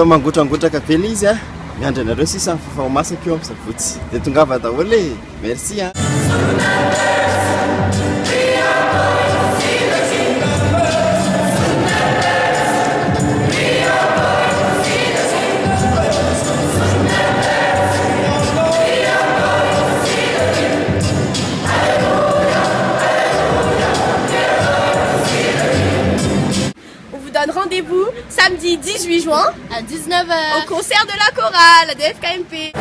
Rehefa mangotragotraka be izy a, miandry anareo sisa ny fahamasaka eo amin'ny sabotsy. Dia tongava daholo e. Merci a. Rendez-vous samedi 18 juin à 19h au concert de la chorale de FKMP.